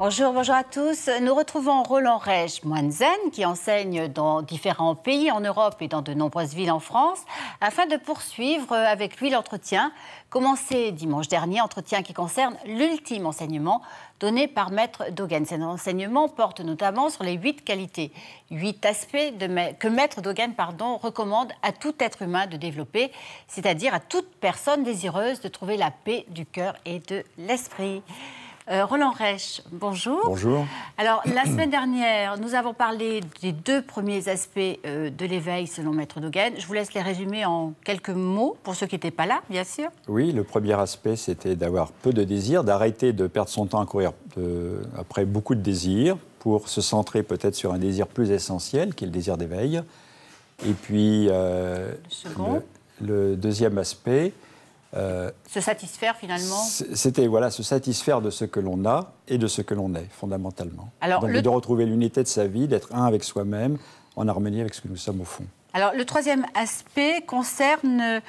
Bonjour, bonjour à tous. Nous retrouvons Roland Reich, moine zen, qui enseigne dans différents pays en Europe et dans de nombreuses villes en France, afin de poursuivre avec lui l'entretien commencé dimanche dernier, entretien qui concerne l'ultime enseignement donné par Maître Dogen. Cet enseignement porte notamment sur les 8 qualités, 8 aspects que Maître Dogen recommande à tout être humain de développer, c'est-à-dire à toute personne désireuse de trouver la paix du cœur et de l'esprit. Roland Reich, bonjour. Bonjour. Alors, la semaine dernière, nous avons parlé des 2 premiers aspects de l'éveil selon Maître Dogen. Je vous laisse les résumer en quelques mots, pour ceux qui n'étaient pas là, bien sûr. Oui, le premier aspect, c'était d'avoir peu de désirs, d'arrêter de perdre son temps à courir après beaucoup de désirs, pour se centrer peut-être sur un désir plus essentiel, qui est le désir d'éveil. Et puis, le deuxième aspect... se satisfaire finalement. C'était se satisfaire de ce que l'on a et de ce que l'on est, fondamentalement. Alors, donc de retrouver l'unité de sa vie, d'être un avec soi-même, en harmonie avec ce que nous sommes au fond. Alors le troisième aspect concerne,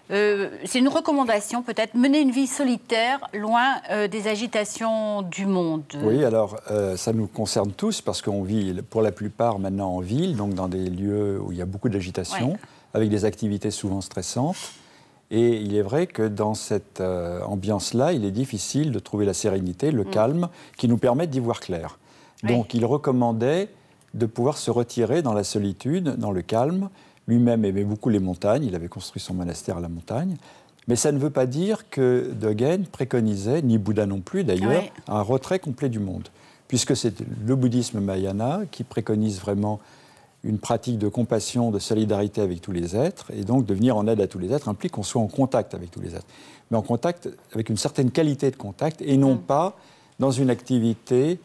c'est une recommandation peut-être, mener une vie solitaire, loin des agitations du monde. Oui, alors ça nous concerne tous, parce qu'on vit pour la plupart maintenant en ville, donc dans des lieux où il y a beaucoup d'agitation, avec des activités souvent stressantes. Et il est vrai que dans cette ambiance-là, il est difficile de trouver la sérénité, le calme, qui nous permettent d'y voir clair. Donc il recommandait de pouvoir se retirer dans la solitude, dans le calme. Lui-même aimait beaucoup les montagnes, il avait construit son monastère à la montagne. Mais ça ne veut pas dire que Dogen préconisait, ni Bouddha non plus d'ailleurs, un retrait complet du monde. Puisque c'est le bouddhisme Mahayana qui préconise vraiment une pratique de compassion, de solidarité avec tous les êtres, et donc de venir en aide à tous les êtres implique qu'on soit en contact avec tous les êtres. Mais en contact avec une certaine qualité de contact, et non pas dans une activité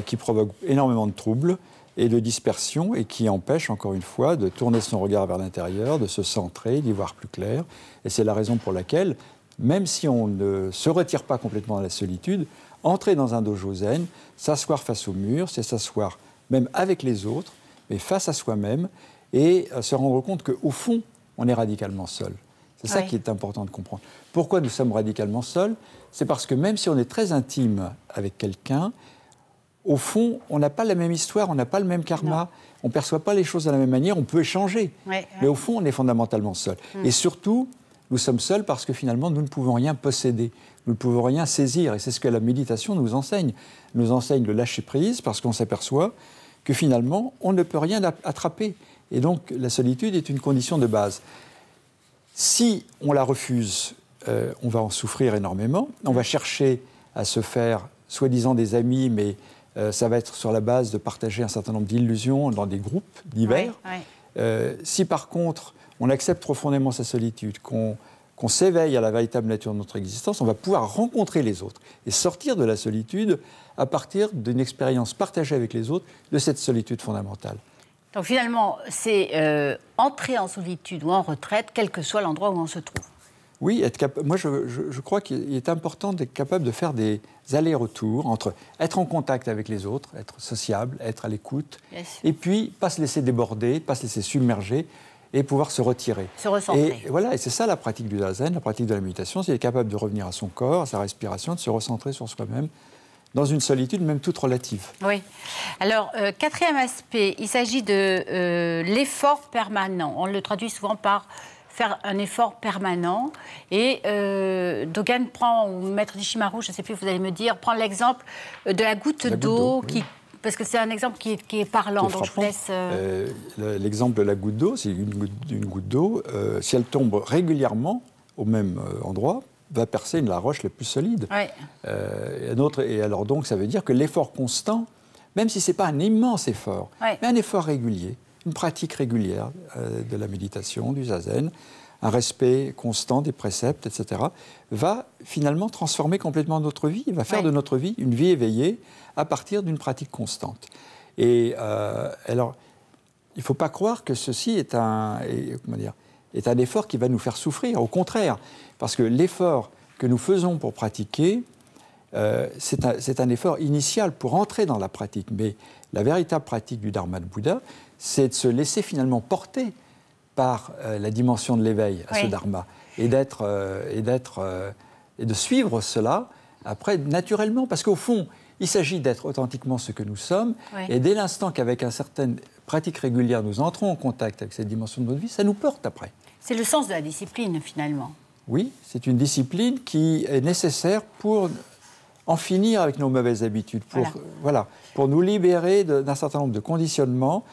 qui provoque énormément de troubles et de dispersion, et qui empêche, encore une fois, de tourner son regard vers l'intérieur, de se centrer, d'y voir plus clair. Et c'est la raison pour laquelle, même si on ne se retire pas complètement dans la solitude, entrer dans un dojo zen, s'asseoir face au mur, c'est s'asseoir même avec les autres, mais face à soi-même, et se rendre compte qu'au fond, on est radicalement seul. C'est ça qui est important de comprendre. Pourquoi nous sommes radicalement seuls? C'est parce que même si on est très intime avec quelqu'un, au fond, on n'a pas la même histoire, on n'a pas le même karma, on ne perçoit pas les choses de la même manière, on peut échanger. Mais au fond, on est fondamentalement seul. Et surtout, nous sommes seuls parce que finalement, nous ne pouvons rien posséder, nous ne pouvons rien saisir. Et c'est ce que la méditation nous enseigne. Elle nous enseigne le lâcher-prise parce qu'on s'aperçoit que finalement, on ne peut rien attraper. Et donc, la solitude est une condition de base. Si on la refuse, on va en souffrir énormément. On va chercher à se faire, soi-disant, des amis, mais ça va être sur la base de partager un certain nombre d'illusions dans des groupes divers. Si, par contre, on accepte profondément sa solitude, qu'on s'éveille à la véritable nature de notre existence, on va pouvoir rencontrer les autres et sortir de la solitude à partir d'une expérience partagée avec les autres de cette solitude fondamentale. Donc finalement, c'est entrer en solitude ou en retraite, quel que soit l'endroit où on se trouve. Oui, moi je crois qu'il est important d'être capable de faire des allers-retours entre être en contact avec les autres, être sociable, être à l'écoute, et puis pas se laisser déborder, pas se laisser submerger, et pouvoir se retirer. Se recentrer. Et voilà, et c'est ça la pratique du zazen, la pratique de la méditation, c'est être capable de revenir à son corps, à sa respiration, de se recentrer sur soi-même, dans une solitude même toute relative. Oui. Alors, quatrième aspect, il s'agit de l'effort permanent. On le traduit souvent par faire un effort permanent. Et Dogen prend, ou Maître Nishimaru, je ne sais plus, vous allez me dire, prend l'exemple de la goutte d'eau qui... Parce que c'est un exemple qui est parlant, donc je vous laisse... L'exemple de la goutte d'eau, c'est une goutte d'eau, si elle tombe régulièrement au même endroit, va percer la roche la plus solide. Et alors donc, ça veut dire que l'effort constant, même si ce n'est pas un immense effort, mais un effort régulier, une pratique régulière de la méditation, du zazen, un respect constant des préceptes, etc., va finalement transformer complètement notre vie, va faire de notre vie une vie éveillée à partir d'une pratique constante. Et alors, il ne faut pas croire que ceci est un effort qui va nous faire souffrir, au contraire, parce que l'effort que nous faisons pour pratiquer, c'est un effort initial pour entrer dans la pratique, mais la véritable pratique du Dharma de Bouddha, c'est de se laisser finalement porter par la dimension de l'éveil à ce dharma et de suivre cela après naturellement, parce qu'au fond Il s'agit d'être authentiquement ce que nous sommes. Oui. Et dès l'instant qu'avec une certaine pratique régulière, nous entrons en contact avec cette dimension de notre vie, ça nous porte après. C'est le sens de la discipline, finalement. Oui, c'est une discipline qui est nécessaire pour en finir avec nos mauvaises habitudes, pour nous libérer d'un certain nombre de conditionnements,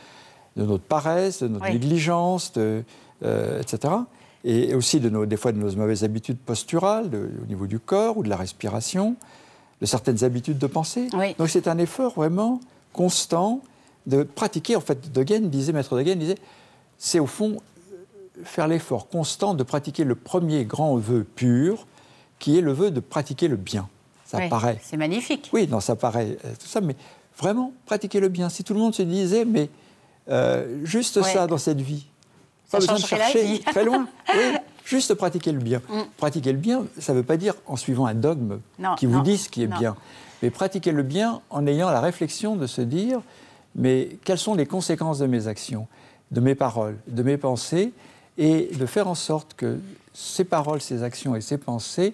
de notre paresse, de notre négligence, etc. Et aussi des fois de nos mauvaises habitudes posturales, au niveau du corps ou de la respiration, de certaines habitudes de pensée. Oui. Donc c'est un effort vraiment constant de pratiquer. En fait, Maître Dogen disait, c'est au fond faire l'effort constant de pratiquer le premier grand vœu pur, qui est le vœu de pratiquer le bien. Ça paraît. C'est magnifique. Oui, non, ça paraît tout ça, mais vraiment pratiquer le bien. Si tout le monde se disait, mais juste ça dans cette vie, pas besoin de chercher très loin. Oui, juste pratiquer le bien. Pratiquer le bien, ça ne veut pas dire en suivant un dogme qui vous dit ce qui est bien, mais pratiquer le bien en ayant la réflexion de se dire, mais quelles sont les conséquences de mes actions, de mes paroles, de mes pensées, et de faire en sorte que ces paroles, ces actions et ces pensées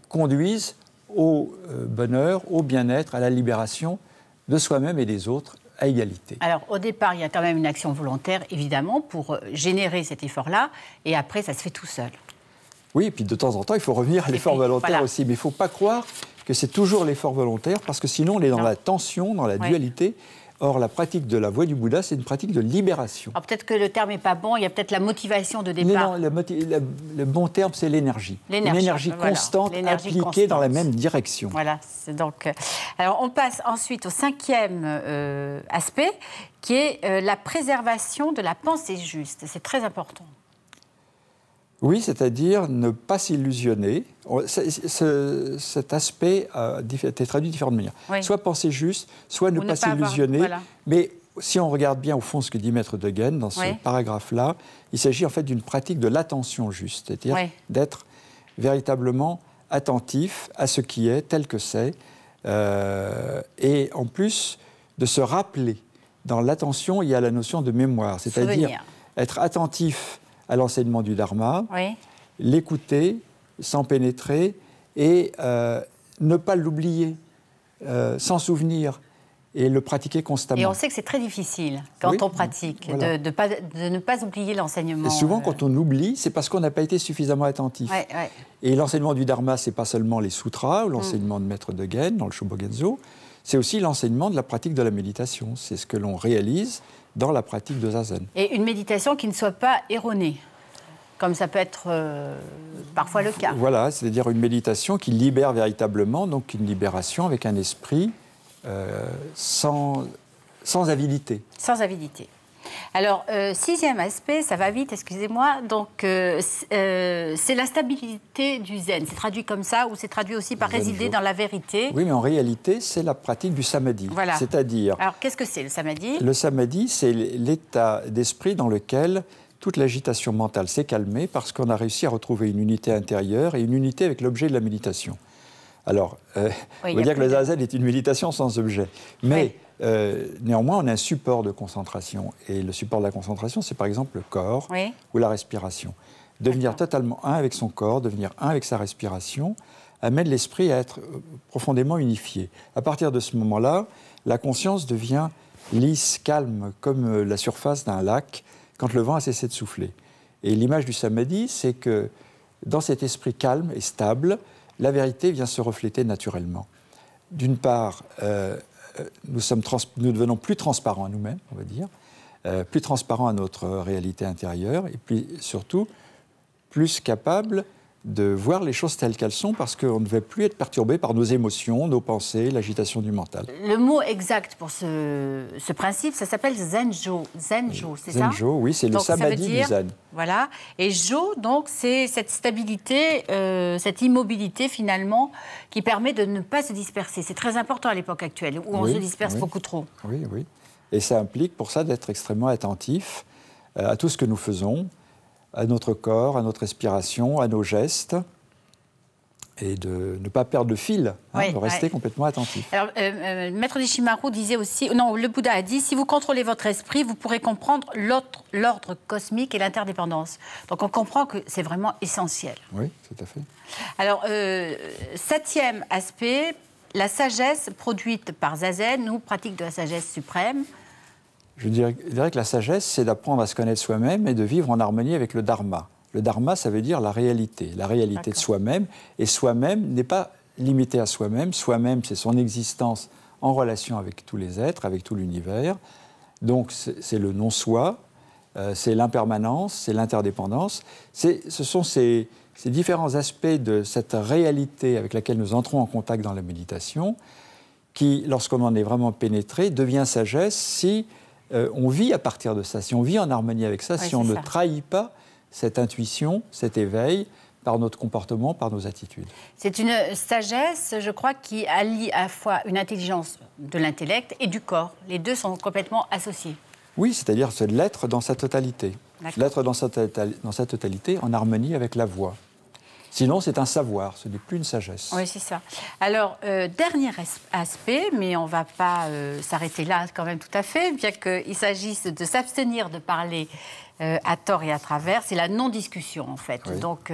conduisent au bonheur, au bien-être, à la libération de soi-même et des autres, à égalité. Alors, au départ, il y a quand même une action volontaire, évidemment, pour générer cet effort-là, et après, ça se fait tout seul. Oui, et puis de temps en temps, il faut revenir à l'effort volontaire aussi. Mais il ne faut pas croire que c'est toujours l'effort volontaire, parce que sinon, on est dans la tension, dans la dualité. Or, la pratique de la voie du Bouddha, c'est une pratique de libération. Alors, peut-être que le terme n'est pas bon, il y a peut-être la motivation de départ. Non, le bon terme, c'est l'énergie. Une énergie constante, appliquée dans la même direction. Voilà, c'est donc... Alors, on passe ensuite au 5e aspect, qui est la préservation de la pensée juste. C'est très important. Oui, c'est-à-dire ne pas s'illusionner. Cet aspect a été traduit de différentes manières. Oui. Soit penser juste, soit ne pas s'illusionner. Voilà. Mais si on regarde bien au fond ce que dit Maître Dogen dans ce paragraphe-là, il s'agit en fait d'une pratique de l'attention juste, c'est-à-dire d'être véritablement attentif à ce qui est tel que c'est, et en plus de se rappeler. Dans l'attention, il y a la notion de mémoire, c'est-à-dire être attentif à l'enseignement du Dharma, l'écouter, s'en pénétrer et ne pas l'oublier, s'en souvenir et le pratiquer constamment. Et on sait que c'est très difficile quand on pratique, de ne pas oublier l'enseignement. Et souvent, quand on oublie, c'est parce qu'on n'a pas été suffisamment attentif. Et l'enseignement du Dharma, ce n'est pas seulement les sutras ou l'enseignement de Maître Dogen dans le Shobogenzo, c'est aussi l'enseignement de la pratique de la méditation. C'est ce que l'on réalise dans la pratique de Zazen. Et une méditation qui ne soit pas erronée, comme ça peut être parfois le cas. Voilà, c'est-à-dire une méditation qui libère véritablement, donc une libération avec un esprit sans avidité. Sans avidité. Alors, 6e aspect, ça va vite, excusez-moi, donc c'est la stabilité du zen. C'est traduit comme ça, ou c'est traduit aussi par résider dans la vérité. Oui, mais en réalité, c'est la pratique du samadhi. Voilà. C'est-à-dire... Alors, qu'est-ce que c'est, le samadhi ? Le samadhi, c'est l'état d'esprit dans lequel toute l'agitation mentale s'est calmée parce qu'on a réussi à retrouver une unité intérieure et une unité avec l'objet de la méditation. Alors, on va dire que le zazen est une méditation sans objet. Mais... néanmoins, on a un support de concentration. Et le support de la concentration, c'est par exemple le corps ou la respiration. Devenir totalement un avec son corps, devenir un avec sa respiration, amène l'esprit à être profondément unifié. À partir de ce moment-là, la conscience devient lisse, calme, comme la surface d'un lac, quand le vent a cessé de souffler. Et l'image du samadhi, c'est que dans cet esprit calme et stable, la vérité vient se refléter naturellement. D'une part, nous devenons plus transparents à nous-mêmes, on va dire, plus transparents à notre réalité intérieure, et puis surtout plus capables de voir les choses telles qu'elles sont, parce qu'on ne va plus être perturbé par nos émotions, nos pensées, l'agitation du mental. Le mot exact pour ce principe, ça s'appelle Zenjo. Zenjo, c'est ça ? Zenjo, oui, c'est le samadhi du zen. Voilà. Et Jo, donc, c'est cette stabilité, cette immobilité, finalement, qui permet de ne pas se disperser. C'est très important à l'époque actuelle, où on se disperse beaucoup trop. Oui, oui. Et ça implique, pour ça, d'être extrêmement attentif à tout ce que nous faisons, à notre corps, à notre respiration, à nos gestes, et de ne pas perdre le fil, de rester complètement attentif. Alors, Maître Deshimaru disait aussi, non, le Bouddha a dit, si vous contrôlez votre esprit, vous pourrez comprendre l'ordre cosmique et l'interdépendance. Donc, on comprend que c'est vraiment essentiel. Oui, tout à fait. Alors, 7e aspect, la sagesse produite par Zazen ou pratique de la sagesse suprême? Je dirais que la sagesse, c'est d'apprendre à se connaître soi-même et de vivre en harmonie avec le dharma. Le dharma, ça veut dire la réalité de soi-même. Et soi-même n'est pas limité à soi-même. Soi-même, c'est son existence en relation avec tous les êtres, avec tout l'univers. Donc, c'est le non-soi, c'est l'impermanence, c'est l'interdépendance. Ce sont ces différents aspects de cette réalité avec laquelle nous entrons en contact dans la méditation qui, lorsqu'on en est vraiment pénétré, devient sagesse si on vit à partir de ça, si on vit en harmonie avec ça, si on ne trahit pas cette intuition, cet éveil, par notre comportement, par nos attitudes. C'est une sagesse, je crois, qui allie à la fois une intelligence de l'intellect et du corps. Les deux sont complètement associés. Oui, c'est-à-dire c'est l'être dans sa totalité. L'être dans sa totalité en harmonie avec la voix. Sinon, c'est un savoir, ce n'est plus une sagesse. Oui, c'est ça. Alors, dernier aspect, mais on ne va pas s'arrêter là quand même tout à fait, bien qu'il s'agisse de s'abstenir de parler à tort et à travers, c'est la non-discussion, en fait. Oui. Donc,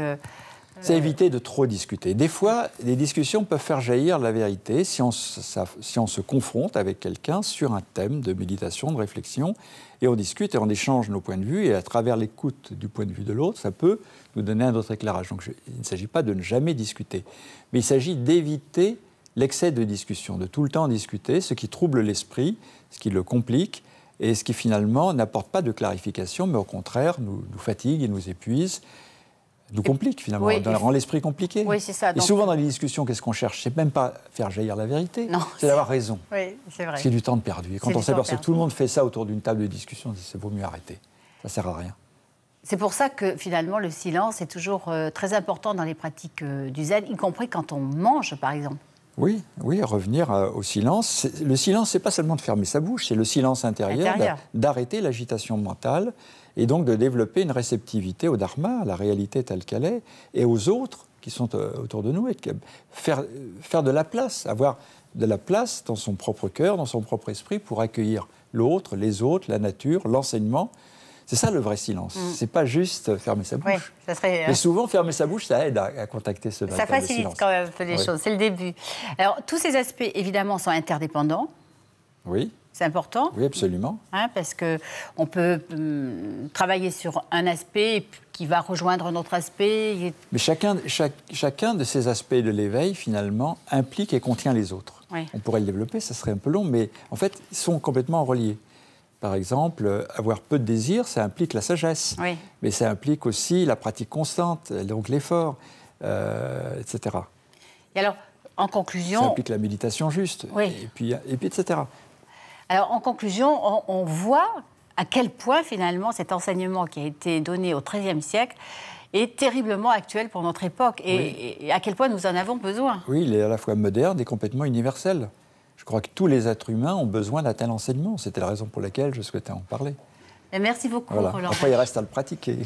c'est éviter de trop discuter. Des fois, les discussions peuvent faire jaillir la vérité si on se confronte avec quelqu'un sur un thème de méditation, de réflexion, et on discute et on échange nos points de vue, et à travers l'écoute du point de vue de l'autre, ça peut nous donner un autre éclairage. Donc il ne s'agit pas de ne jamais discuter, mais il s'agit d'éviter l'excès de discussion, de tout le temps discuter, ce qui trouble l'esprit, ce qui le complique, et ce qui finalement n'apporte pas de clarification, mais au contraire nous fatigue et nous épuise, nous complique finalement, rend l'esprit compliqué. Oui, c'est ça. Et souvent dans les discussions, qu'est-ce qu'on cherche? C'est même pas faire jaillir la vérité, c'est d'avoir raison. Oui, c'est vrai. C'est du temps de perdu. Et quand on s'aperçoit que tout le monde fait ça autour d'une table de discussion, on dit c'est vaut mieux arrêter. Ça sert à rien. C'est pour ça que finalement le silence est toujours très important dans les pratiques du zen, y compris quand on mange par exemple. Oui, revenir au silence. Le silence, c'est pas seulement de fermer sa bouche, c'est le silence intérieur. D'arrêter l'agitation mentale et donc de développer une réceptivité au dharma, à la réalité telle qu'elle est, et aux autres qui sont autour de nous, et faire de la place, avoir de la place dans son propre cœur, dans son propre esprit pour accueillir l'autre, les autres, la nature, l'enseignement. C'est ça le vrai silence. C'est pas juste fermer sa bouche. Oui, ça serait, Mais souvent, fermer sa bouche, ça aide à contacter ce véritable silence. Ça facilite quand même un peu les choses, c'est le début. Alors, tous ces aspects, évidemment, sont interdépendants. Oui. C'est important. Oui, absolument. Parce qu'on peut travailler sur un aspect qui va rejoindre un autre aspect. Mais chacun de ces aspects de l'éveil, finalement, implique et contient les autres. Oui. On pourrait le développer, ça serait un peu long, mais en fait, ils sont complètement reliés. Par exemple, avoir peu de désir, ça implique la sagesse. Oui. Mais ça implique aussi la pratique constante, donc l'effort, etc. Et alors, en conclusion... Ça implique la méditation juste, et puis etc. Alors, en conclusion, on voit à quel point, finalement, cet enseignement qui a été donné au XIIIe siècle est terriblement actuel pour notre époque, et à quel point nous en avons besoin. Oui, il est à la fois moderne et complètement universel. Je crois que tous les êtres humains ont besoin d'un tel enseignement. C'était la raison pour laquelle je souhaitais en parler. Merci beaucoup, Roland. Après, il reste à le pratiquer.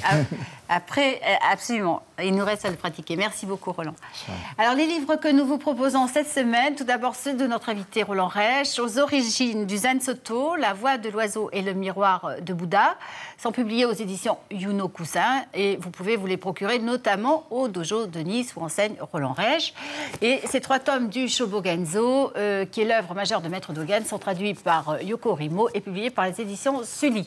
Après, absolument. Il nous reste à le pratiquer. Merci beaucoup, Roland. Alors, les livres que nous vous proposons cette semaine, tout d'abord ceux de notre invité Roland Reich, Aux origines du Zen Soto, La voix de l'oiseau et le miroir de Bouddha, sont publiés aux éditions Yuno Koussin. Et vous pouvez vous les procurer notamment au dojo de Nice où enseigne Roland Reich. Et ces 3 tomes du Shobogenzo, qui est l'œuvre majeure de Maître Dogen, sont traduits par Yoko Rimo et publiés par les éditions Sully.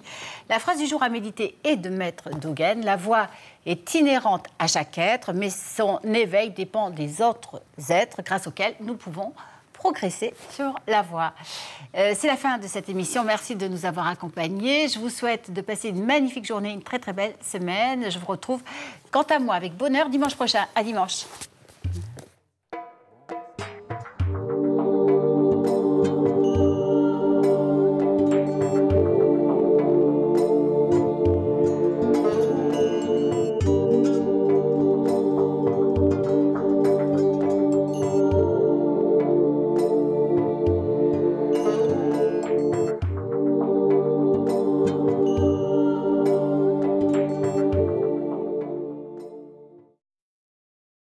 La phrase du jour à méditer est de Maître Dogen. La voix est inhérente à chaque être, mais son éveil dépend des autres êtres grâce auxquels nous pouvons progresser sur la voie. C'est la fin de cette émission. Merci de nous avoir accompagnés. Je vous souhaite de passer une magnifique journée, une très très belle semaine. Je vous retrouve, quant à moi, avec bonheur dimanche prochain. À dimanche.